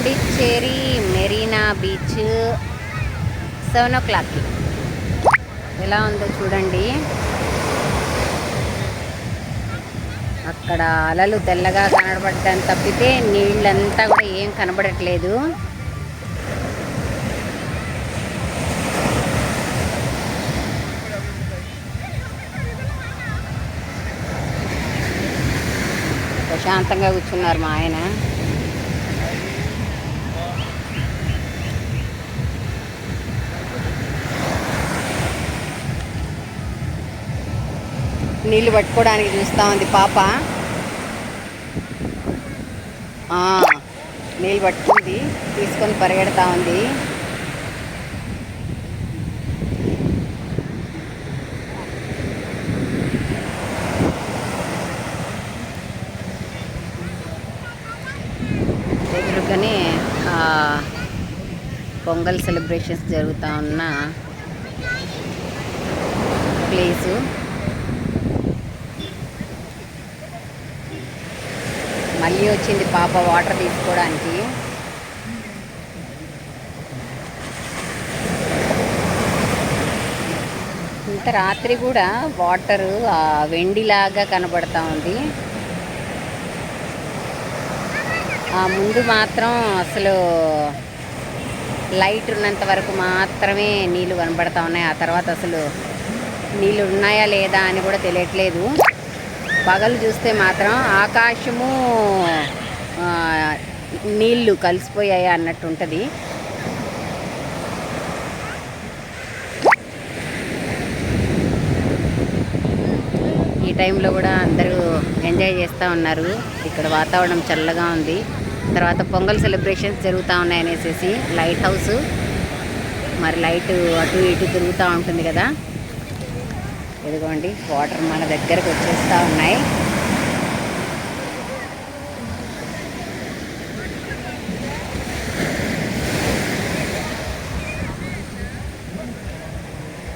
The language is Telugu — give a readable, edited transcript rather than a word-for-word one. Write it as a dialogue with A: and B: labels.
A: పాండిచ్చేరి మెరీనా బీచ్ 7 o'clockకి ఎలా ఉందో చూడండి. అక్కడ అలలు తెల్లగా కనబడటం తప్పితే నీళ్ళంతా కూడా ఏం కనబడట్లేదు. ప్రశాంతంగా కూర్చున్నారు మా ఆయన. నీళ్ళు పట్టుకోవడానికి చూస్తూ ఉంది పాప. నీళ్ళు పట్టుకుంది, తీసుకొని పరిగెడతా ఉంది. ఎదురుగానే పొంగల్ సెలబ్రేషన్స్ జరుగుతూ ఉన్న ప్లేసు. మళ్ళీ వచ్చింది పాప వాటర్ తీసుకోవడానికి. ఇంత రాత్రి కూడా వాటరు వెండిలాగా కనబడతా ఉంది. ముందు మాత్రం అసలు లైట్ ఉన్నంత వరకు మాత్రమే నీళ్ళు కనబడతా ఉన్నాయి. ఆ తర్వాత అసలు నీళ్ళు ఉన్నాయా లేదా అని కూడా తెలియట్లేదు. పగలు చూస్తే మాత్రం ఆకాశము నీళ్ళు కలిసిపోయాయి అన్నట్టు ఉంటుంది. ఈ టైంలో కూడా అందరూ ఎంజాయ్ చేస్తూ ఉన్నారు. ఇక్కడ వాతావరణం చల్లగా ఉంది. తర్వాత పొంగల్ సెలబ్రేషన్స్ జరుగుతూ ఉన్నాయి అనేసి లైట్ హౌస్, మరి లైట్ అటు ఇటు తిరుగుతూ ఉంటుంది కదా. ఇదిగోండి వాటర్ మన దగ్గరకు వచ్చేస్తూ ఉన్నాయి.